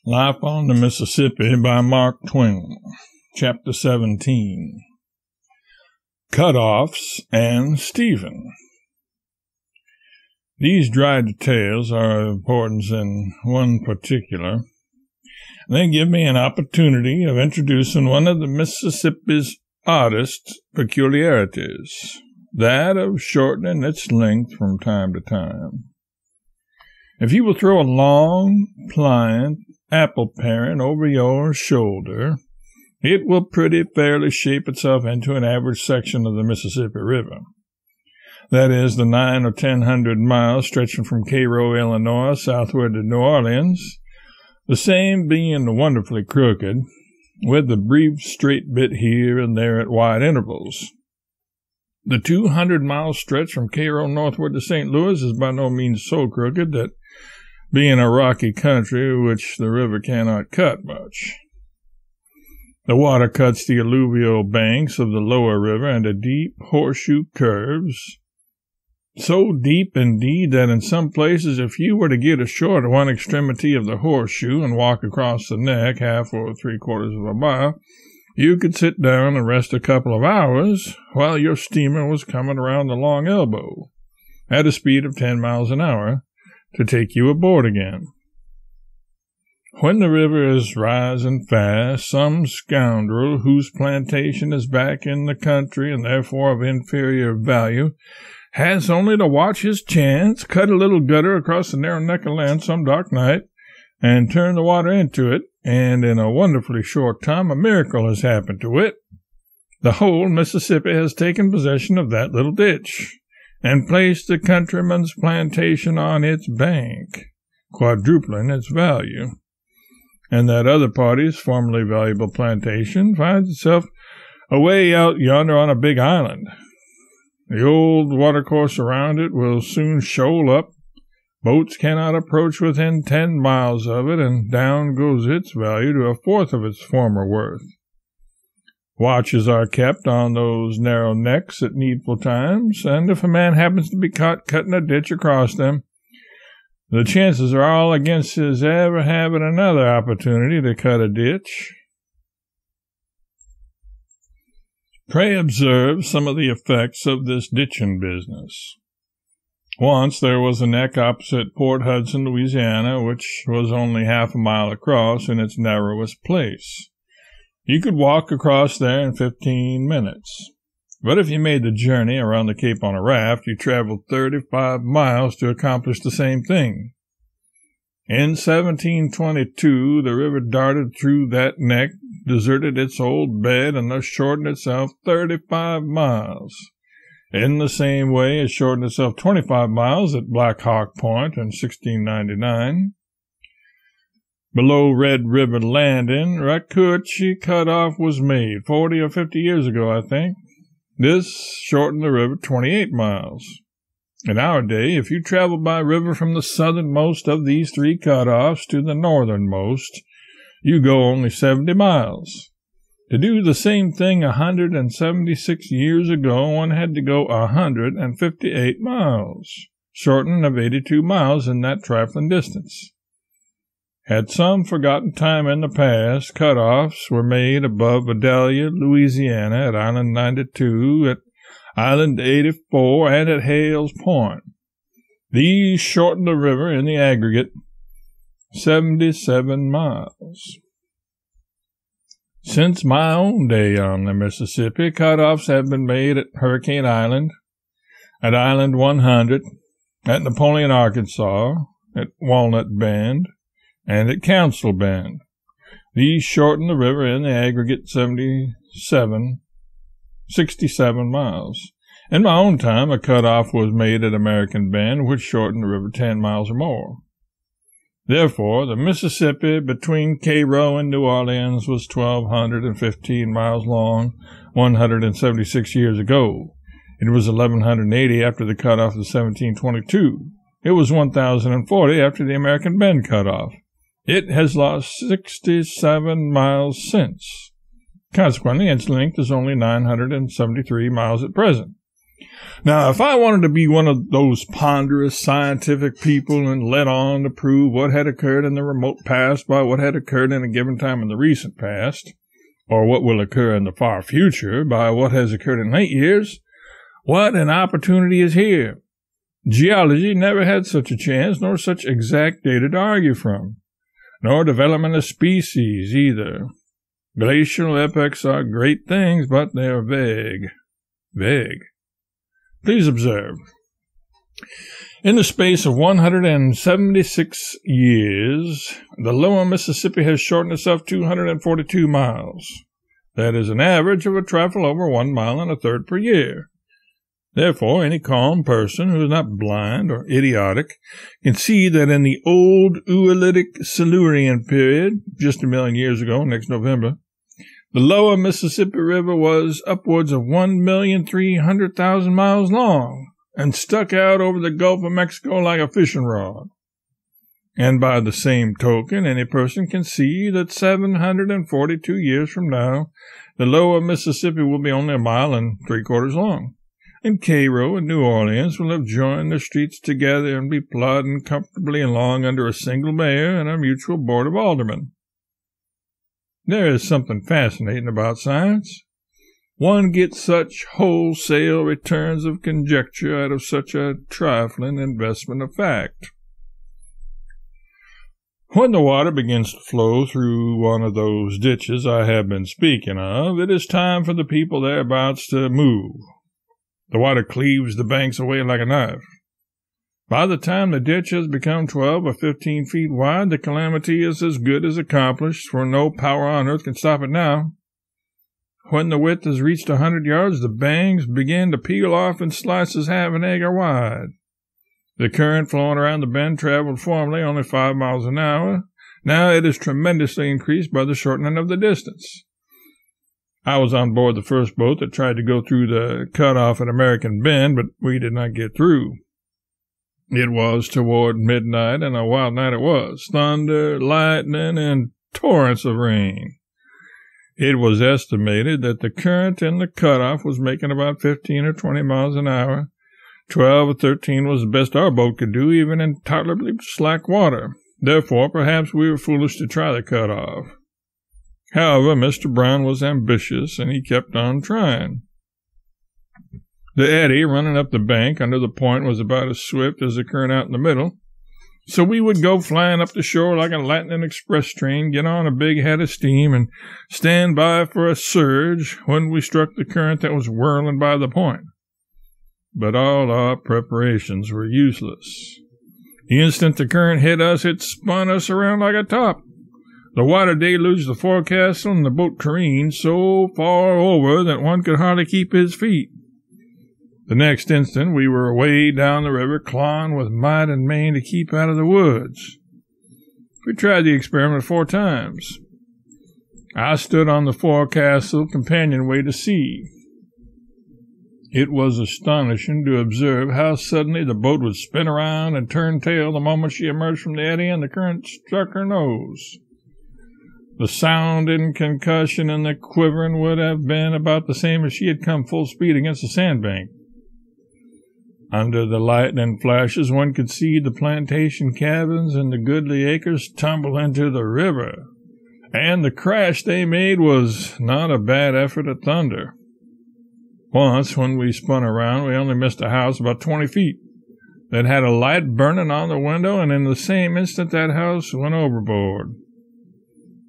Life on the Mississippi by Mark Twain, Chapter 17. Cut-offs and Stephen. These dry details are of importance in one particular. They give me an opportunity of introducing one of the Mississippi's oddest peculiarities, that of shortening its length from time to time. If you will throw a long, pliant apple paring over your shoulder, it will pretty fairly shape itself into an average section of the Mississippi River. That is, the 900 or 1,000 miles stretching from Cairo, Illinois, southward to New Orleans, the same being wonderfully crooked, with a brief straight bit here and there at wide intervals. The 200-mile stretch from Cairo northward to St. Louis is by no means so crooked that, being a rocky country which the river cannot cut much, the water cuts the alluvial banks of the lower river into deep horseshoe curves, so deep indeed that in some places if you were to get ashore at one extremity of the horseshoe and walk across the neck half or 3/4 of a mile, you could sit down and rest a couple of hours while your steamer was coming around the long elbow at a speed of 10 miles an hour to take you aboard again. When the river is rising fast, some scoundrel whose plantation is back in the country and therefore of inferior value has only to watch his chance, cut a little gutter across the narrow neck of land some dark night, and turn the water into it, and in a wonderfully short time a miracle has happened to it. The whole Mississippi has taken possession of that little ditch, and placed the countryman's plantation on its bank, quadrupling its value. And that other party's formerly valuable plantation finds itself away out yonder on a big island. The old watercourse around it will soon shoal up. Boats cannot approach within 10 miles of it, and down goes its value to 1/4 of its former worth. Watches are kept on those narrow necks at needful times, and if a man happens to be caught cutting a ditch across them, the chances are all against his ever having another opportunity to cut a ditch. Pray observe some of the effects of this ditching business. Once there was a neck opposite Port Hudson, Louisiana, which was only half a mile across in its narrowest place. You could walk across there in 15 minutes. But if you made the journey around the Cape on a raft, you traveled 35 miles to accomplish the same thing. In 1722, the river darted through that neck, deserted its old bed, and thus shortened itself 35 miles. In the same way, it shortened itself 25 miles at Black Hawk Point in 1699. Below Red River Landing, Rakuchi Cutoff was made 40 or 50 years ago, I think. This shortened the river 28 miles. In our day, if you travel by river from the southernmost of these 3 cutoffs to the northernmost, you go only 70 miles. To do the same thing 176 years ago, one had to go 158 miles, shortening of 82 miles in that trifling distance. At some forgotten time in the past, cutoffs were made above Vidalia, Louisiana, at Island 92, at Island 84, and at Hales Point. These shortened the river in the aggregate 77 miles. Since my own day on the Mississippi, cutoffs have been made at Hurricane Island, at Island 100, at Napoleon, Arkansas, at Walnut Bend, and at Council Bend. These shorten the river in the aggregate 67 miles. In my own time, a cutoff was made at American Bend, which shortened the river 10 miles or more. Therefore, the Mississippi between Cairo and New Orleans was 1,215 miles long 176 years ago. It was 1,180 after the cutoff of 1722. It was 1,040 after the American Bend cutoff. It has lost 67 miles since. Consequently, its length is only 973 miles at present. Now, if I wanted to be one of those ponderous scientific people and led on to prove what had occurred in the remote past by what had occurred in a given time in the recent past, or what will occur in the far future by what has occurred in late years, what an opportunity is here. Geology never had such a chance, nor such exact data to argue from, nor development of species either. Glacial epochs are great things, but they are vague. Vague. Please observe. In the space of 176 years, the lower Mississippi has shortened itself 242 miles. That is an average of a trifle over 1 mile and a third per year. Therefore, any calm person who is not blind or idiotic can see that in the old Oolitic Silurian period, just 1 million years ago, next November, the lower Mississippi River was upwards of 1,300,000 miles long and stuck out over the Gulf of Mexico like a fishing rod. And by the same token, any person can see that 742 years from now, the lower Mississippi will be only 1.75 miles long. And Cairo and New Orleans will have joined their streets together and be plodding comfortably along under a single mayor and a mutual board of aldermen. There is something fascinating about science. One gets such wholesale returns of conjecture out of such a trifling investment of fact. When the water begins to flow through one of those ditches I have been speaking of, it is time for the people thereabouts to move. The water cleaves the banks away like a knife. By the time the ditch has become 12 or 15 feet wide, the calamity is as good as accomplished, for no power on earth can stop it now. When the width has reached 100 yards, the banks begin to peel off in slices half an acre wide. The current flowing around the bend traveled formerly only 5 miles an hour. Now it is tremendously increased by the shortening of the distance. I was on board the first boat that tried to go through the cutoff at American Bend, but we did not get through. It was toward midnight, and a wild night it was. Thunder, lightning, and torrents of rain. It was estimated that the current in the cutoff was making about 15 or 20 miles an hour. 12 or 13 was the best our boat could do, even in tolerably slack water. Therefore, perhaps we were foolish to try the cutoff. However, Mr. Brown was ambitious, and he kept on trying. The eddy running up the bank under the point was about as swift as the current out in the middle, so we would go flying up the shore like a lightning express train, get on a big head of steam, and stand by for a surge when we struck the current that was whirling by the point. But all our preparations were useless. The instant the current hit us, it spun us around like a top. The water deluged the forecastle, and the boat careened so far over that one could hardly keep his feet. The next instant we were way down the river, clawing with might and main to keep out of the woods. We tried the experiment 4 times. I stood on the forecastle companionway to see. It was astonishing to observe how suddenly the boat would spin around and turn tail the moment she emerged from the eddy and the current struck her nose. The sound and concussion and the quivering would have been about the same as she had come full speed against the sandbank. Under the lightning flashes, one could see the plantation cabins and the goodly acres tumble into the river, and the crash they made was not a bad effort at thunder. Once, when we spun around, we only missed a house about 20 feet that had a light burning on the window, and in the same instant that house went overboard.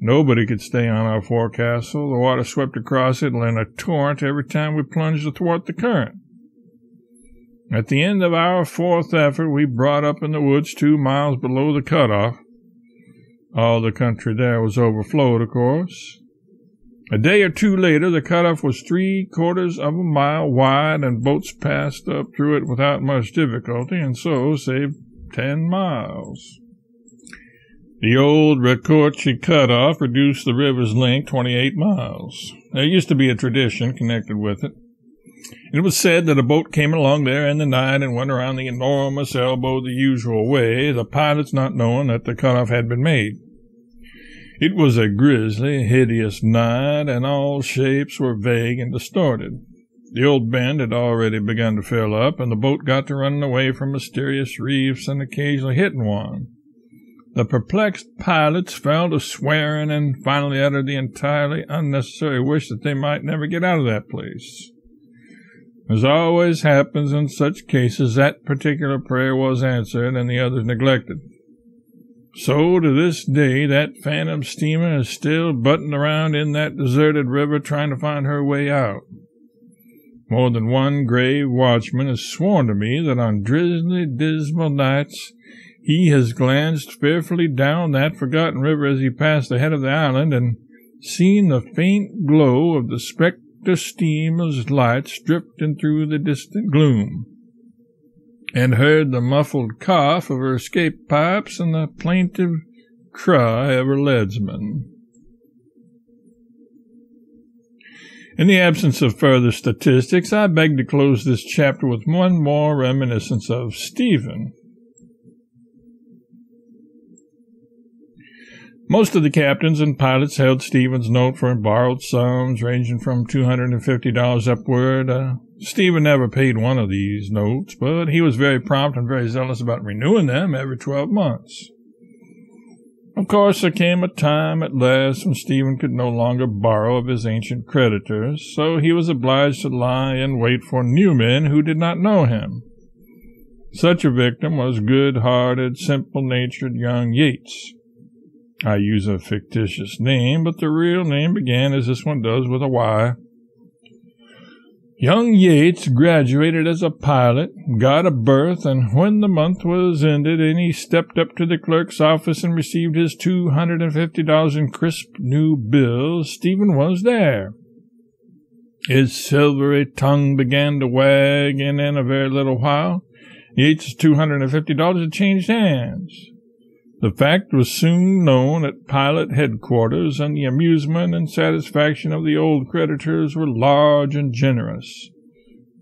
Nobody could stay on our forecastle. The water swept across it in a torrent every time we plunged athwart the current. At the end of our 4th effort, we brought up in the woods 2 miles below the cutoff. All the country there was overflowed, of course. A day or 2 later, the cutoff was 3/4 of a mile wide, and boats passed up through it without much difficulty, and so saved 10 miles. The old Ricorci cutoff reduced the river's length 28 miles. There used to be a tradition connected with it. It was said that a boat came along there in the night and went around the enormous elbow the usual way, the pilots not knowing that the cutoff had been made. It was a grisly, hideous night, and all shapes were vague and distorted. The old bend had already begun to fill up, and the boat got to running away from mysterious reefs and occasionally hitting one. The perplexed pilots fell to swearing and finally uttered the entirely unnecessary wish that they might never get out of that place. As always happens in such cases, that particular prayer was answered and the others neglected. So, to this day, that phantom steamer is still butting around in that deserted river trying to find her way out. More than one grave watchman has sworn to me that on drizzly, dismal nights he has glanced fearfully down that forgotten river as he passed the head of the island and seen the faint glow of the spectre steamer's lights drifting through the distant gloom, and heard the muffled cough of her escape pipes and the plaintive cry of her leadsman. In the absence of further statistics, I beg to close this chapter with one more reminiscence of Stephen. Most of the captains and pilots held Stephen's note for borrowed sums ranging from $250 upward. Stephen never paid one of these notes, but he was very prompt and very zealous about renewing them every 12 months. Of course, there came a time at last when Stephen could no longer borrow of his ancient creditors, so he was obliged to lie in wait for new men who did not know him. Such a victim was good-hearted, simple-natured young Yates. I use a fictitious name, but the real name began as this one does with a Y. Young Yates graduated as a pilot, got a berth, and when the month was ended and he stepped up to the clerk's office and received his $250 in crisp new bills, Stephen was there. His silvery tongue began to wag, and in a very little while, Yates's $250 had changed hands. The fact was soon known at pilot headquarters, and the amusement and satisfaction of the old creditors were large and generous.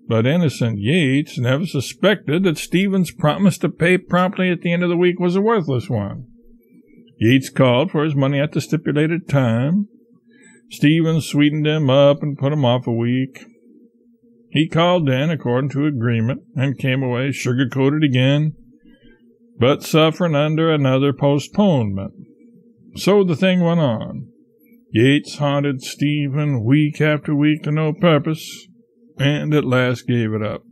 But innocent Yates never suspected that Stephen's promise to pay promptly at the end of the week was a worthless one. Yates called for his money at the stipulated time. Stephen sweetened him up and put him off a week. He called in according to agreement and came away sugar-coated again, but suffering under another postponement. So the thing went on. Yates haunted Stephen week after week to no purpose, and at last gave it up.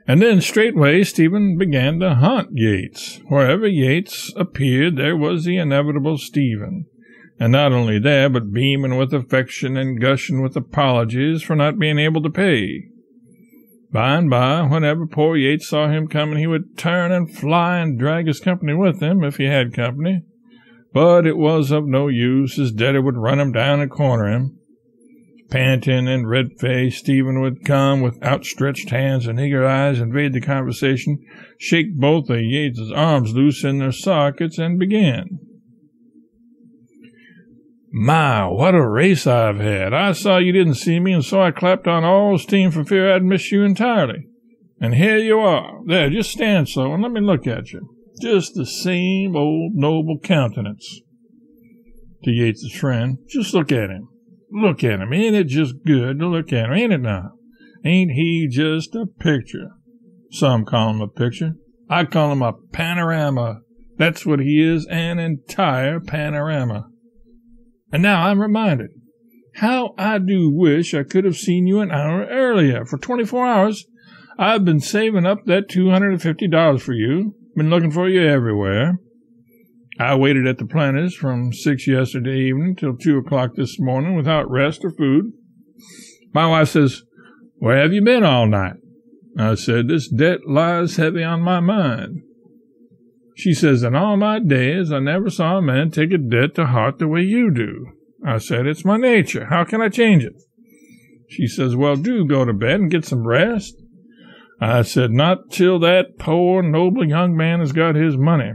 And then straightway Stephen began to haunt Yates. Wherever Yates appeared, there was the inevitable Stephen, and not only there, but beaming with affection and gushing with apologies for not being able to pay. By and by, whenever poor Yates saw him coming, he would turn and fly and drag his company with him, if he had company. But it was of no use. His debtor would run him down and corner him. Panting and red-faced, Stephen would come with outstretched hands and eager eyes, invade the conversation, shake both of Yates's arms loose in their sockets, and begin. "My, what a race I've had. I saw you didn't see me, and so I clapped on all steam for fear I'd miss you entirely. And here you are. There, just stand so, and let me look at you. Just the same old noble countenance." To Yates's friend, "Just look at him. Look at him. Ain't it just good to look at him, ain't it now? Ain't he just a picture? Some call him a picture. I call him a panorama. That's what he is, an entire panorama. And now I'm reminded. How I do wish I could have seen you an hour earlier. For 24 hours, I've been saving up that $250 for you. Been looking for you everywhere. I waited at the Planters from 6 yesterday evening till 2 o'clock this morning without rest or food. My wife says, 'Where have you been all night?' I said, 'This debt lies heavy on my mind.' She says, 'In all my days, I never saw a man take a debt to heart the way you do.' I said, 'It's my nature. How can I change it?' She says, 'Well, do go to bed and get some rest.' I said, 'Not till that poor, noble young man has got his money.'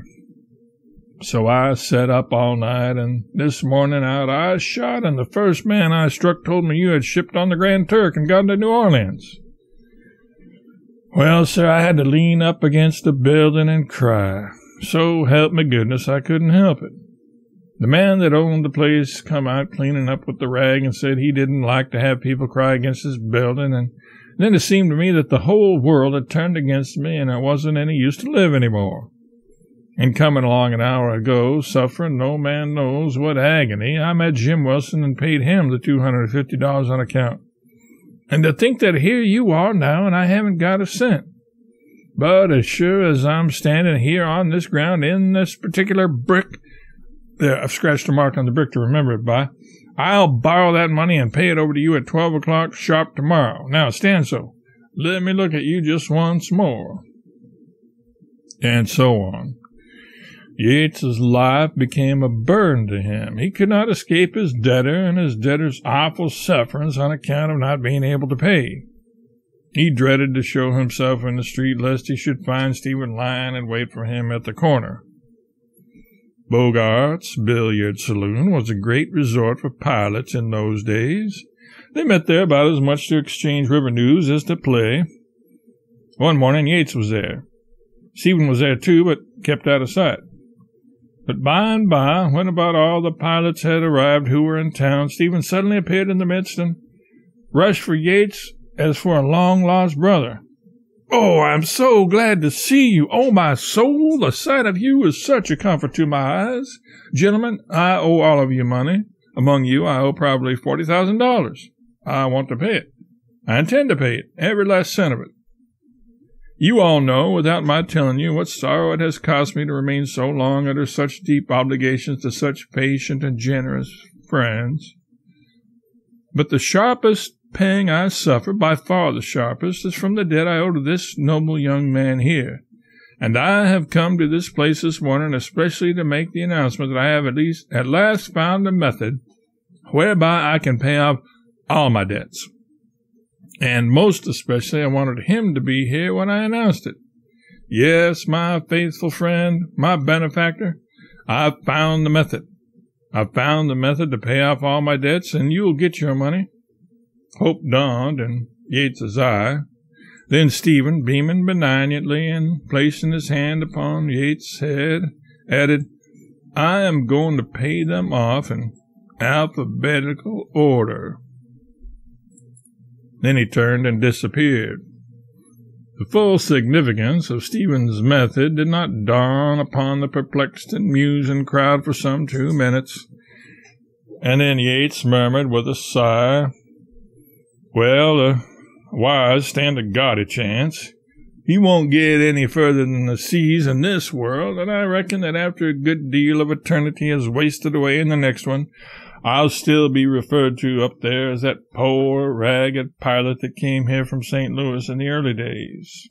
So I sat up all night, and this morning out I shot, and the first man I struck told me you had shipped on the Grand Turk and gone to New Orleans. Well, sir, I had to lean up against the building and cry. So help me goodness, I couldn't help it. The man that owned the place come out cleaning up with the rag and said he didn't like to have people cry against his building, and then it seemed to me that the whole world had turned against me and it wasn't any use to live anymore. And coming along an hour ago, suffering no man knows what agony, I met Jim Wilson and paid him the $250 on account. And to think that here you are now and I haven't got a cent. But as sure as I'm standing here on this ground in this particular brick, there, I've scratched a mark on the brick to remember it by, I'll borrow that money and pay it over to you at 12 o'clock sharp tomorrow. Now stand so. Let me look at you just once more. And so on. Yates's life became a burden to him. He could not escape his debtor and his debtor's awful sufferings on account of not being able to pay. He dreaded to show himself in the street lest he should find Stephen lying and wait for him at the corner. Bogart's billiard saloon was a great resort for pilots in those days. They met there about as much to exchange river news as to play. One morning Yates was there. Stephen was there too, but kept out of sight. But by and by, when about all the pilots had arrived who were in town, Stephen suddenly appeared in the midst and rushed for Yates as for a long-lost brother. "Oh, I'm so glad to see you. Oh, my soul, the sight of you is such a comfort to my eyes. Gentlemen, I owe all of you money. Among you, I owe probably $40,000. I want to pay it. I intend to pay it, every last cent of it. You all know, without my telling you, what sorrow it has cost me to remain so long under such deep obligations to such patient and generous friends. But the sharpest pang I suffer, by far the sharpest, is from the debt I owe to this noble young man here. And I have come to this place this morning especially to make the announcement that I have at last found a method whereby I can pay off all my debts. And most especially I wanted him to be here when I announced it. Yes, my faithful friend, my benefactor, I've found the method. I've found the method to pay off all my debts, and you'll get your money." Hope dawned in Yates's eye. Then Stephen, beaming benignantly and placing his hand upon Yates's head, added, "I am going to pay them off in alphabetical order." Then he turned and disappeared. The full significance of Stephen's method did not dawn upon the perplexed and musing crowd for some 2 minutes, and then Yates murmured with a sigh, "Well, the wise stand a gaudy chance. He won't get any further than the seas in this world, and I reckon that after a good deal of eternity has wasted away in the next one, I'll still be referred to up there as that poor, ragged pilot that came here from St. Louis in the early days."